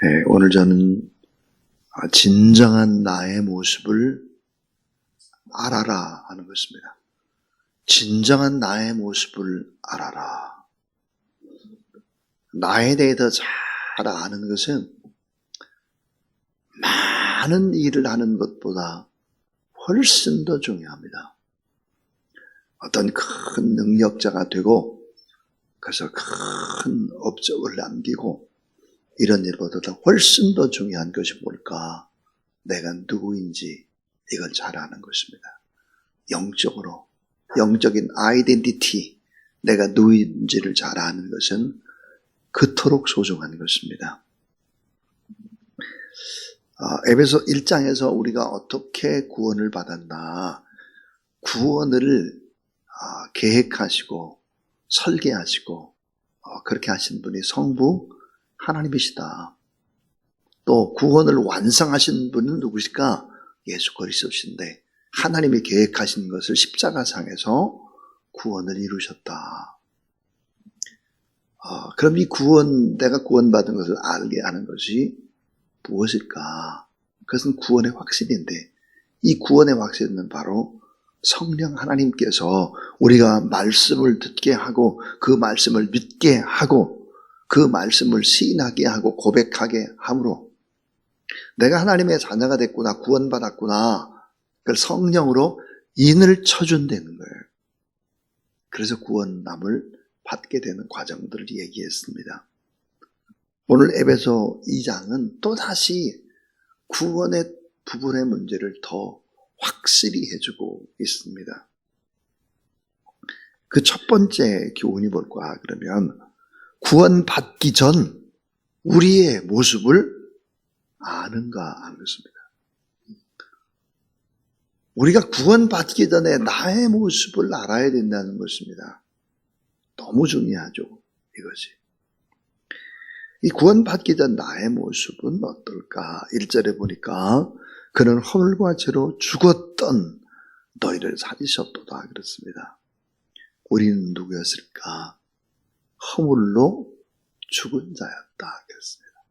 네, 오늘 저는 진정한 나의 모습을 알아라 하는 것입니다. 진정한 나의 모습을 알아라. 나에 대해 더 잘 아는 것은 많은 일을 하는 것보다 훨씬 더 중요합니다. 어떤 큰 능력자가 되고 그래서 큰 업적을 남기고 이런 일보다 훨씬 더 중요한 것이 뭘까? 내가 누구인지 이걸 잘 아는 것입니다. 영적으로, 영적인 아이덴티티, 내가 누구인지를 잘 아는 것은 그토록 소중한 것입니다. 에베소 1장에서 우리가 어떻게 구원을 받았나, 구원을 계획하시고 설계하시고 그렇게 하신 분이 성부 하나님이시다. 또 구원을 완성하신 분은 누구실까? 예수 그리스도신데 하나님이 계획하신 것을 십자가상에서 구원을 이루셨다. 그럼 이 구원, 내가 구원받은 것을 알게 하는 것이 무엇일까? 그것은 구원의 확신인데 이 구원의 확신은 바로 성령 하나님께서 우리가 말씀을 듣게 하고 그 말씀을 믿게 하고 그 말씀을 시인하게 하고 고백하게 함으로 내가 하나님의 자녀가 됐구나, 구원받았구나, 그걸 성령으로 인을 쳐준다는 거예요. 그래서 구원남을 받게 되는 과정들을 얘기했습니다. 오늘 에베소 2장은 또다시 구원의 부분의 문제를 더 확실히 해주고 있습니다. 그 첫 번째 교훈이 뭘까? 그러면 구원받기 전 우리의 모습을 아는가 하는 것입니다. 우리가 구원받기 전에 나의 모습을 알아야 된다는 것입니다. 너무 중요하죠, 이것이. 이 구원받기 전 나의 모습은 어떨까? 1절에 보니까 그는 허물과 죄로 죽었던 너희를 살리셨도다 그렇습니다. 우리는 누구였을까? 허물로 죽은 자였다 그랬습니다.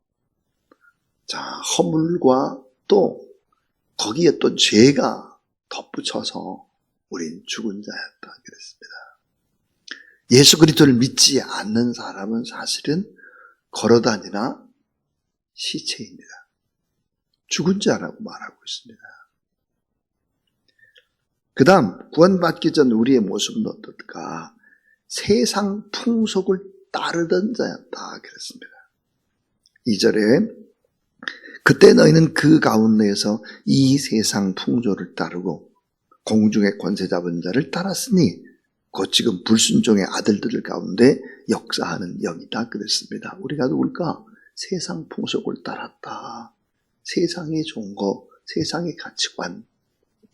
자, 허물과 또 거기에 또 죄가 덧붙여서 우린 죽은 자였다 그랬습니다. 예수 그리스도를 믿지 않는 사람은 사실은 걸어다니나 시체입니다. 죽은 자라고 말하고 있습니다. 그 다음 구원받기 전 우리의 모습은 어떨까? 세상 풍속을 따르던 자였다 그랬습니다. 2절에 그때 너희는 그 가운데에서 이 세상 풍조를 따르고 공중의 권세 잡은 자를 따랐으니 곧 지금 불순종의 아들들 가운데 역사하는 영이다 그랬습니다. 우리가 누굴까? 세상 풍속을 따랐다. 세상의 좋은 거, 세상의 가치관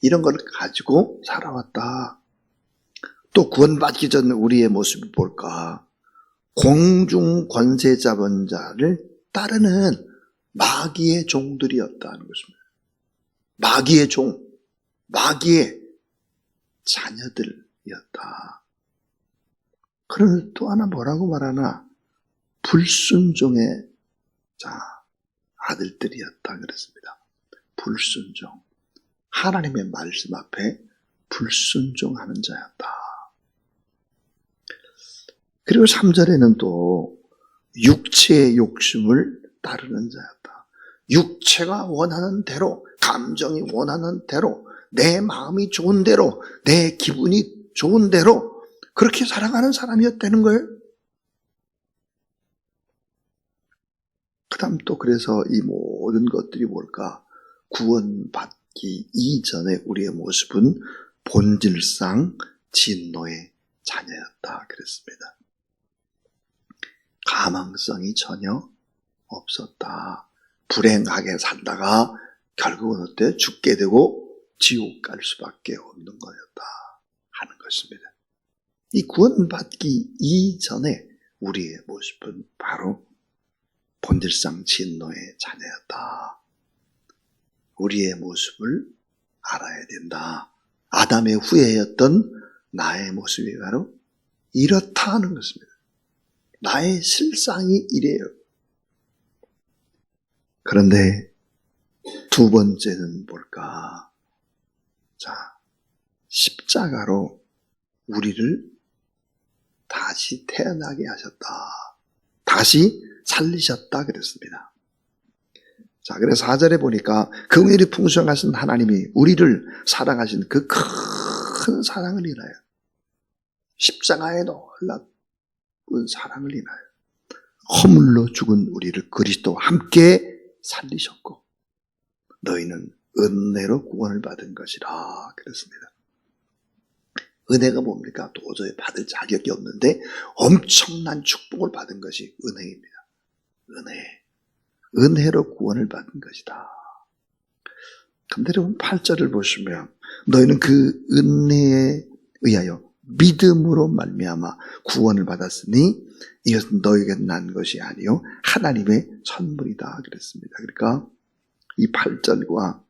이런 걸 가지고 살아왔다. 또 구원받기 전 우리의 모습이 뭘까? 공중 권세 잡은 자를 따르는 마귀의 종들이었다는 것입니다. 마귀의 종, 마귀의 자녀들이었다. 그러면 또 하나 뭐라고 말하나? 불순종의 아들들이었다 그랬습니다. 불순종. 하나님의 말씀 앞에 불순종하는 자였다. 그리고 3절에는 또 육체의 욕심을 따르는 자였다. 육체가 원하는 대로, 감정이 원하는 대로, 내 마음이 좋은 대로, 내 기분이 좋은 대로 그렇게 살아가는 사람이었다는 거예요. 그 다음 또 그래서 이 모든 것들이 뭘까? 구원받기 이전에 우리의 모습은 본질상 진노의 자녀였다 그랬습니다. 가망성이 전혀 없었다. 불행하게 살다가 결국은 어때? 죽게 되고 지옥 갈 수밖에 없는 거였다 하는 것입니다. 이 구원받기 이전에 우리의 모습은 바로 본질상 진노의 자녀였다. 우리의 모습을 알아야 된다. 아담의 후예였던 나의 모습이 바로 이렇다 하는 것입니다. 나의 실상이 이래요. 그런데 두 번째는 뭘까? 자, 십자가로 우리를 다시 태어나게 하셨다. 다시 살리셨다 그랬습니다. 자, 그래서 4절에 보니까 긍휼이 풍성하신 하나님이 우리를 사랑하신 그 큰 사랑을 인하여 십자가에 놀라운 사랑을 인하여 허물로 죽은 우리를 그리스도와 함께 살리셨고 너희는 은혜로 구원을 받은 것이라 그랬습니다. 은혜가 뭡니까? 도저히 받을 자격이 없는데 엄청난 축복을 받은 것이 은혜입니다. 은혜로 구원을 받은 것이다. 그런데 여러분 8절을 보시면 너희는 그 은혜에 의하여 믿음으로 말미암아 구원을 받았으니 이것은 너희에게 난 것이 아니요 하나님의 선물이다 그랬습니다. 그러니까 이 8절과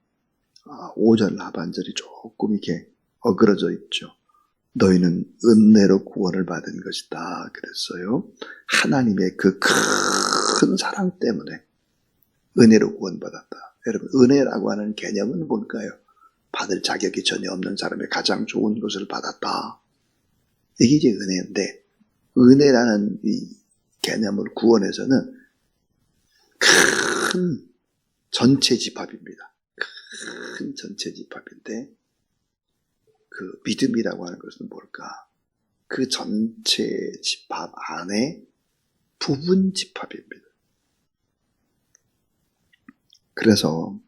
5절 하반절이 조금 이렇게 어그러져 있죠. 너희는 은혜로 구원을 받은 것이다 그랬어요. 하나님의 그 큰 사랑 때문에 은혜로 구원받았다. 여러분 은혜라고 하는 개념은 뭘까요? 받을 자격이 전혀 없는 사람의 가장 좋은 것을 받았다. 이게 이제 은혜인데 은혜라는 이 개념을 구원에서는 큰 전체 집합입니다. 큰 전체 집합인데 그 믿음이라고 하는 것은 뭘까? 그 전체 집합 안에 부분 집합입니다. 그래서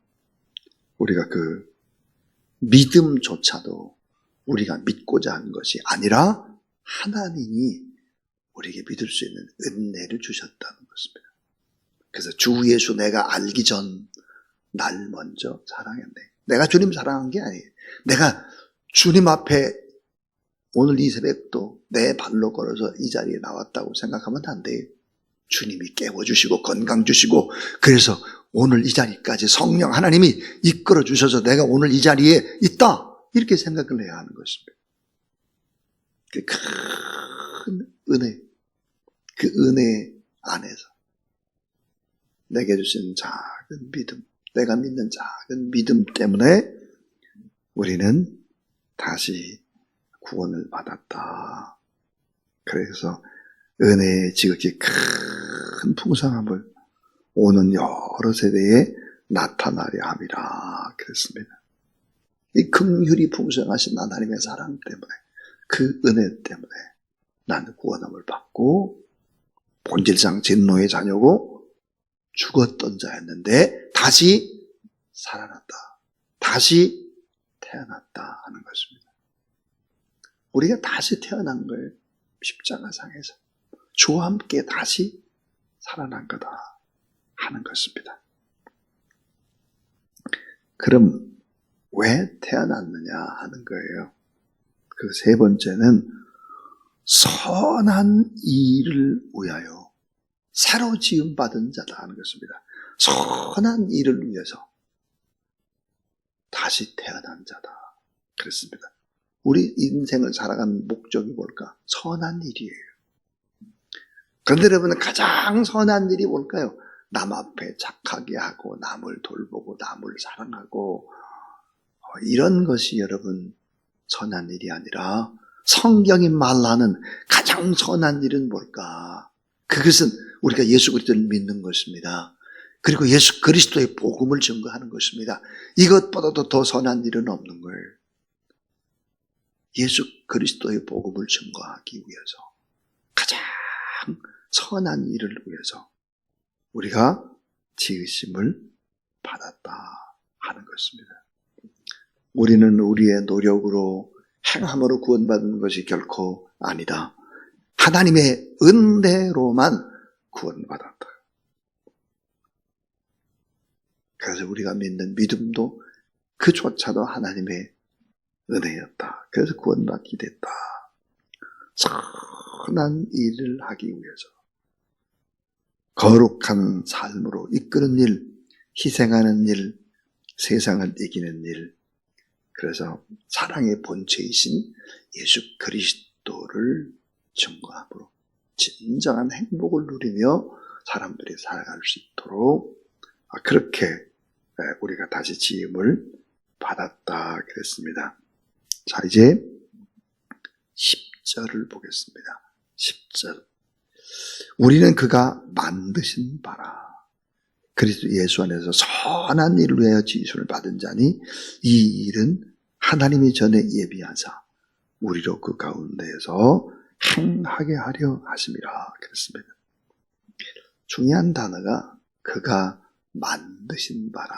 우리가 그 믿음조차도 우리가 믿고자 하는 것이 아니라 하나님이 우리에게 믿을 수 있는 은혜를 주셨다는 것입니다. 그래서 주 예수 내가 알기 전 날 먼저 사랑했네. 내가 주님 사랑한 게 아니에요. 내가 주님 앞에 오늘 이 새벽도 내 발로 걸어서 이 자리에 나왔다고 생각하면 안 돼요. 주님이 깨워주시고 건강 주시고 그래서 오늘 이 자리까지 성령 하나님이 이끌어 주셔서 내가 오늘 이 자리에 있다. 이렇게 생각을 해야 하는 것입니다. 그 큰 은혜, 그 은혜 안에서 내게 주신 작은 믿음, 내가 믿는 작은 믿음 때문에 우리는 다시 구원을 받았다. 그래서 은혜의 지극히 큰 풍성함을 오는 여러 세대에 나타나려 함이라 그랬습니다. 이 긍휼이 풍성하신 하나님의 사랑 때문에 그 은혜 때문에 나는 구원함을 받고 본질상 진노의 자녀고 죽었던 자였는데 다시 살아났다. 다시 태어났다 하는 것입니다. 우리가 다시 태어난 거예요. 십자가상에서. 주와 함께 다시 살아난 거다 하는 것입니다. 그럼 왜 태어났느냐 하는 거예요. 그 세 번째는 선한 일을 위하여 새로 지음받은 자다 하는 것입니다. 선한 일을 위해서 다시 태어난 자다. 그랬습니다. 우리 인생을 살아가는 목적이 뭘까? 선한 일이에요. 그런데 여러분 가장 선한 일이 뭘까요? 남 앞에 착하게 하고 남을 돌보고 남을 사랑하고 이런 것이 여러분 선한 일이 아니라 성경이 말하는 가장 선한 일은 뭘까? 그것은 우리가 예수 그리스도를 믿는 것입니다. 그리고 예수 그리스도의 복음을 증거하는 것입니다. 이것보다도 더 선한 일은 없는 거예요. 예수 그리스도의 복음을 증거하기 위해서 가장 선한 일을 위해서 우리가 지으심을 받았다 하는 것입니다. 우리는 우리의 노력으로 행함으로 구원받는 것이 결코 아니다. 하나님의 은혜로만 구원받았다. 그래서 우리가 믿는 믿음도 그조차도 하나님의 은혜였다. 그래서 구원받게 됐다. 선한 일을 하기 위해서 거룩한 삶으로 이끄는 일, 희생하는 일, 세상을 이기는 일, 그래서 사랑의 본체이신 예수 그리스도를 증거함으로 진정한 행복을 누리며 사람들이 살아갈 수 있도록 그렇게 우리가 다시 지음을 받았다 그랬습니다. 자, 이제 10절을 보겠습니다. 10절. 우리는 그가 만드신 바라. 그리스도 예수 안에서 선한 일을 위하여 지으심을 받은 자니 이 일은 하나님이 전에 예비하사 우리로 그 가운데에서 행하게 하려 하심이라 그랬습니다. 중요한 단어가 그가 만드신 바라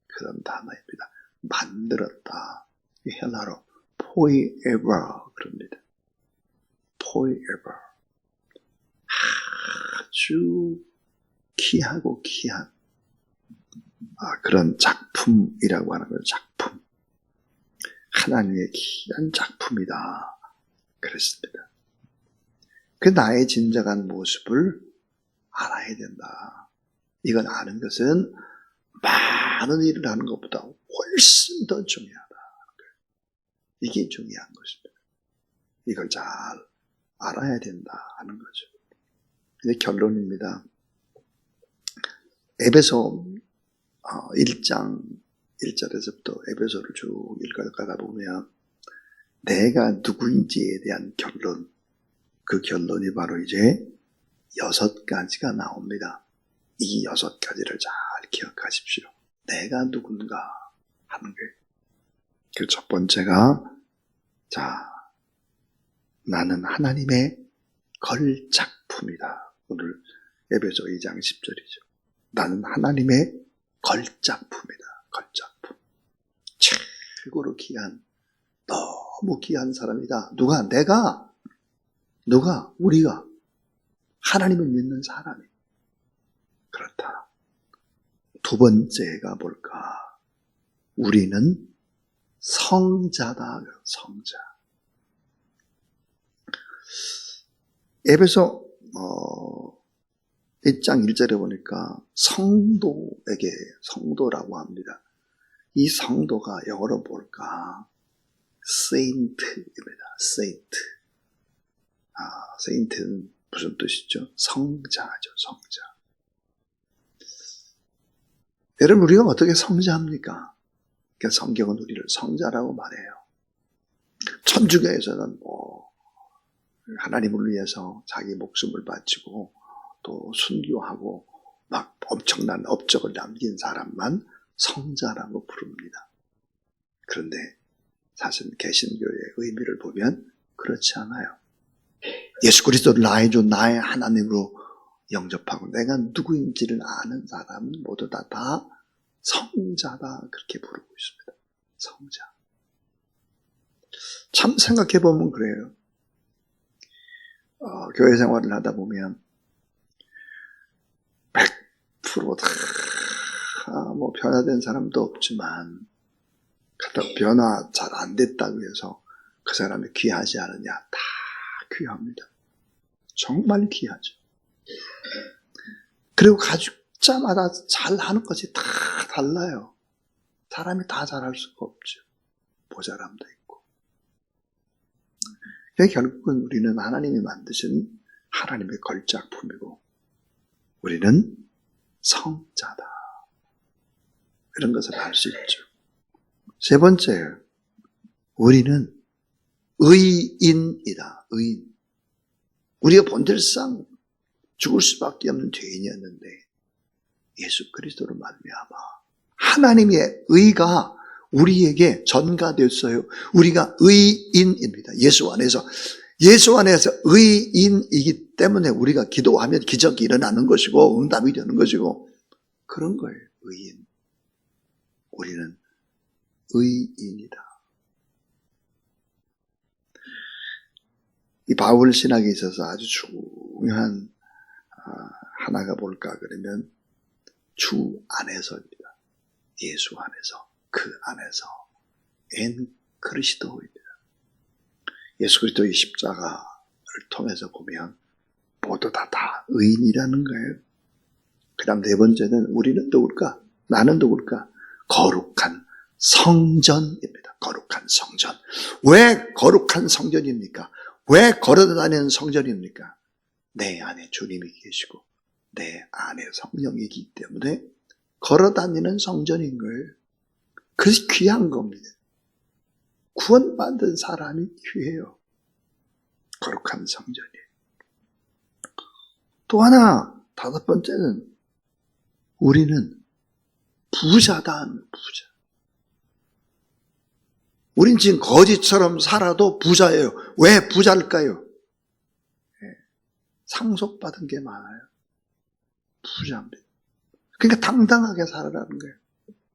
그런 단어입니다. 만들었다. 헬라로 포이에버 그럽니다. 포이에버. 아주 귀하고 귀한 그런 작품이라고 하는 거예요. 작품. 하나님의 귀한 작품이다. 그랬습니다. 그 나의 진정한 모습을 알아야 된다. 이건 아는 것은 많은 일을 하는 것보다 훨씬 더 중요하다. 이게 중요한 것입니다. 이걸 잘 알아야 된다 하는 거죠. 이제 결론입니다. 에베소 1장 1절에서부터 에베소를 쭉 읽어가다 보면 내가 누구인지에 대한 결론, 그 결론이 바로 이제 6가지가 나옵니다. 이 6가지를 잘 기억하십시오. 내가 누군가 하는 거예요. 그 첫 번째가 나는 하나님의 걸작품이다. 오늘 에베소 2장 10절이죠. 나는 하나님의 걸작품이다. 걸작품. 최고로 귀한, 너무 귀한 사람이다. 누가? 내가? 누가? 우리가? 하나님을 믿는 사람이. 그렇다. 두 번째가 뭘까? 우리는 성자다. 성자. 에베소 1장 1절에 보니까 성도라고 합니다. 이 성도가 영어로 뭘까? saint입니다. saint. saint는 무슨 뜻이죠? 성자죠. 성자. 여러분, 우리가 어떻게 성자합니까? 그러니까 성경은 우리를 성자라고 말해요. 천주교에서는 하나님을 위해서 자기 목숨을 바치고 또 순교하고 막 엄청난 업적을 남긴 사람만 성자라고 부릅니다. 그런데 사실 개신교의 의미를 보면 그렇지 않아요. 예수 그리스도를 나의 주, 나의 하나님으로 영접하고 내가 누구인지를 아는 사람은 모두 다 성자다 그렇게 부르고 있습니다. 성자. 참 생각해보면 그래요. 교회 생활을 하다 보면 100% 다 변화된 사람도 없지만 변화 잘 안 됐다고 해서 그 사람이 귀하지 않느냐? 다 귀합니다. 정말 귀하죠. 그리고 각자마다 잘하는 것이 다 달라요. 사람이 다 잘할 수가 없죠. 모자람도 있고. 결국은 우리는 하나님이 만드신 하나님의 걸작품이고 우리는 성자다. 이런 것을 알 수 있죠. 세 번째, 우리는 의인이다. 의인. 우리가 본질상 죽을 수밖에 없는 죄인이었는데 예수 그리스도로 말미암아 하나님의 의가 우리에게 전가됐어요. 우리가 의인입니다. 예수 안에서 의인이기 때문에 우리가 기도하면 기적이 일어나는 것이고 응답이 되는 것이고 그런 거예요. 의인. 우리는 의인이다. 이 바울 신학에 있어서 아주 중요한 하나가 뭘까 그러면 주 안에서입니다. 예수 안에서, 그 안에서 엔 그리스도입니다. 예수 그리스도의 십자가를 통해서 보면 모두 다 의인이라는 거예요. 그 다음 네 번째는 우리는 누굴까? 나는 누굴까? 거룩한 성전입니다. 거룩한 성전. 왜 거룩한 성전입니까? 왜 걸어다니는 성전입니까? 내 안에 주님이 계시고 내 안에 성령이기 때문에 걸어다니는 성전인 거예요. 그것이 귀한 겁니다. 구원받은 사람이 귀해요. 거룩한 성전이에요. 또 하나, 5번째는 우리는 부자다 하는 부자. 우린 지금 거지처럼 살아도 부자예요. 왜 부자일까요? 상속받은 게 많아요. 부자입니다. 그러니까 당당하게 살아라는 거예요.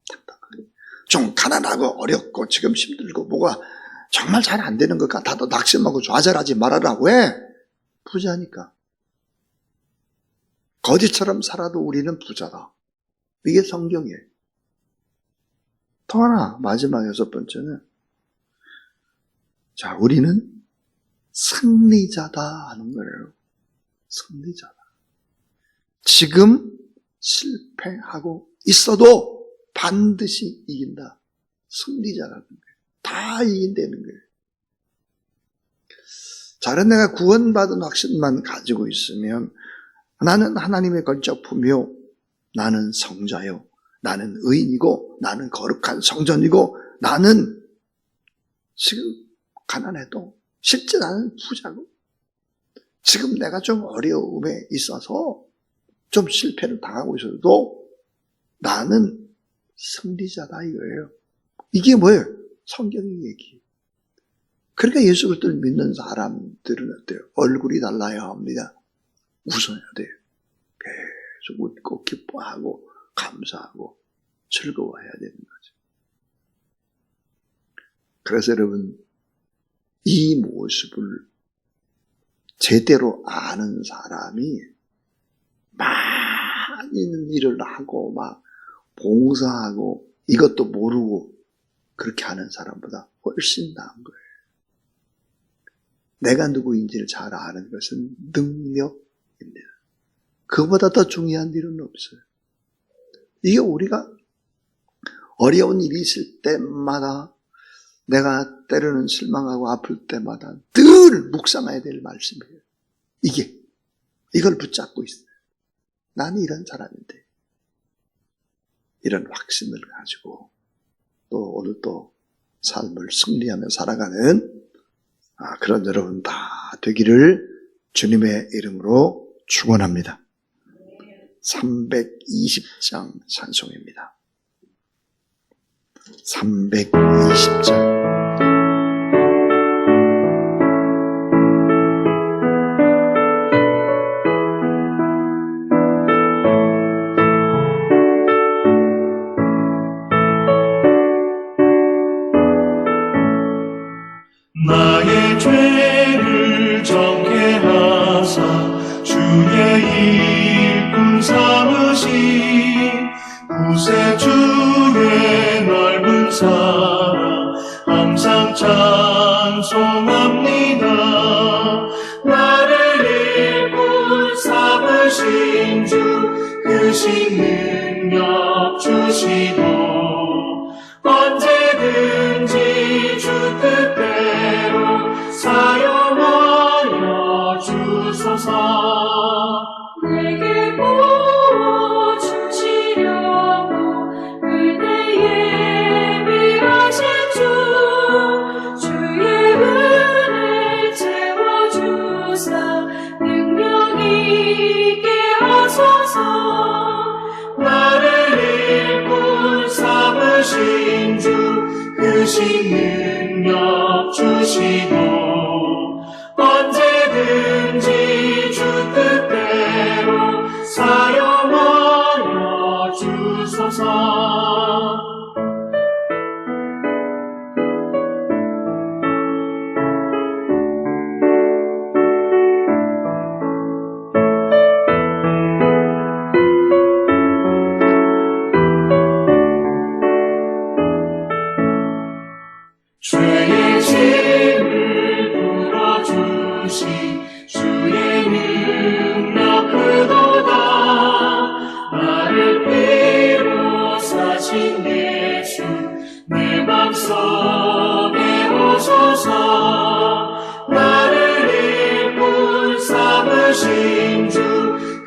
당당하게. 좀 가난하고 어렵고 지금 힘들고 뭐가 정말 잘 안 되는 것 같아도 낙심하고 좌절하지 말아라. 왜? 부자니까. 거지처럼 살아도 우리는 부자다. 이게 성경이에요. 또 하나, 마지막 6번째는, 자, 우리는 승리자다 하는 거예요. 승리자다. 지금 실패하고 있어도 반드시 이긴다. 승리자라는 거예요. 다 이긴다는 거예요. 다른 내가 구원받은 확신만 가지고 있으면 나는 하나님의 걸작품이요, 나는 성자요, 나는 의인이고, 나는 거룩한 성전이고, 나는 지금 가난해도 실제 나는 부자고, 지금 내가 좀 어려움에 있어서 좀 실패를 당하고 있어도 나는 승리자다 이거예요. 이게 뭐예요? 성경의 얘기. 그러니까 예수 그리스도를 믿는 사람들은 어때요? 얼굴이 달라야 합니다. 웃어야 돼요. 계속 웃고 기뻐하고 감사하고 즐거워해야 되는 거죠. 그래서 여러분, 이 모습을 제대로 아는 사람이 많은 일을 하고 막 봉사하고 이것도 모르고 그렇게 하는 사람보다 훨씬 나은 거예요. 내가 누구인지를 잘 아는 것은 능력입니다. 그보다 더 중요한 일은 없어요. 이게 우리가 어려운 일이 있을 때마다, 내가 때로는 실망하고 아플 때마다 늘 묵상해야 될 말씀이에요. 이걸 붙잡고 있어요. 나는 이런 사람인데, 이런 확신을 가지고 또 오늘 또 삶을 승리하며 살아가는 그런 여러분 다 되기를 주님의 이름으로 축원합니다. 320장 찬송입니다. 320장. 나의 죄를 정케하사 주의 일꾼 삼으신 구세주의 넓은 사랑 항상 찬송합니다. 나를 일꾼 삼으신 주 크신 능력 주시고 언제든지 주 뜻대로 사용하여 주소서. 내게 부어주시려고 은혜에 예비하신 주의 은혜 채워주사 능력 있게 하소서. 나를 일꾼 삼으신 주 크신 능력 주시고 언제든지 주 뜻대로 사용하여 주소서. 죄의 짐을 풀어주시 주의 능력 크도다. 나를 피로 사신 예수 내 맘속에 오소서. 나를 일꾼 삼으신 주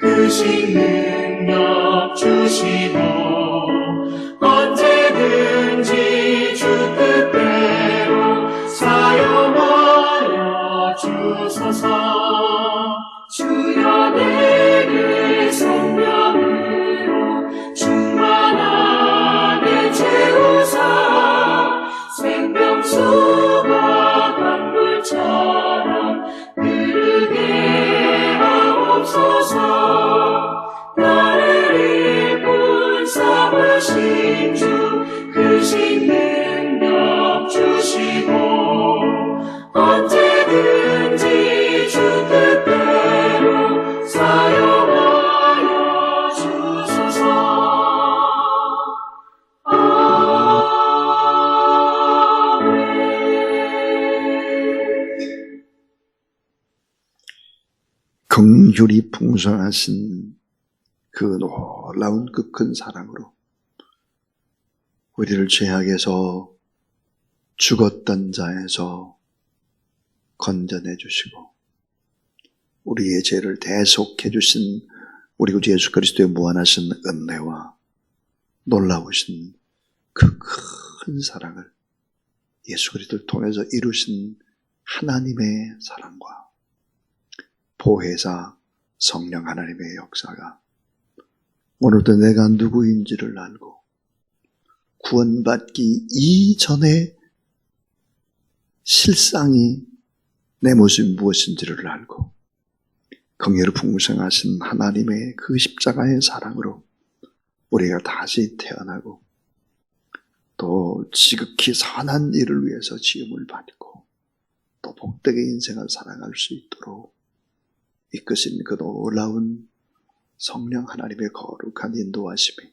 크신 능력 주시고 긍휼이 풍성하신 그 놀라운 그 큰 사랑으로 우리를 죄악에서 죽었던 자에서 건져내 주시고 우리의 죄를 대속해 주신 우리 구주 예수 그리스도의 무한하신 은혜와 놀라우신 그 큰 사랑을 예수 그리스도를 통해서 이루신 하나님의 사랑과 보혜사 성령 하나님의 역사가 오늘도 내가 누구인지를 알고 구원받기 이전에 실상이 내 모습이 무엇인지를 알고 긍휼이 풍성하신 하나님의 그 십자가의 사랑으로 우리가 다시 태어나고 또 지극히 선한 일을 위해서 지음을 받고 또 복되게 인생을 살아갈 수 있도록 이끄신 그 놀라운 성령 하나님의 거룩한 인도하심이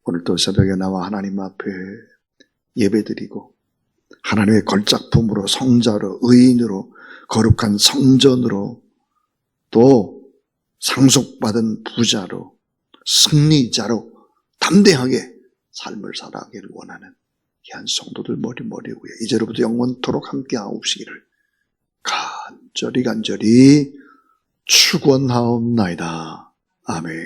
오늘도 새벽에 나와 하나님 앞에 예배드리고 하나님의 걸작품으로 성자로 의인으로 거룩한 성전으로 또 상속받은 부자로 승리자로 담대하게 삶을 살아가기를 원하는 귀한 성도들 머리 위에 이제로부터 영원토록 함께하옵시기를 간절히 축원하옵나이다. 아멘.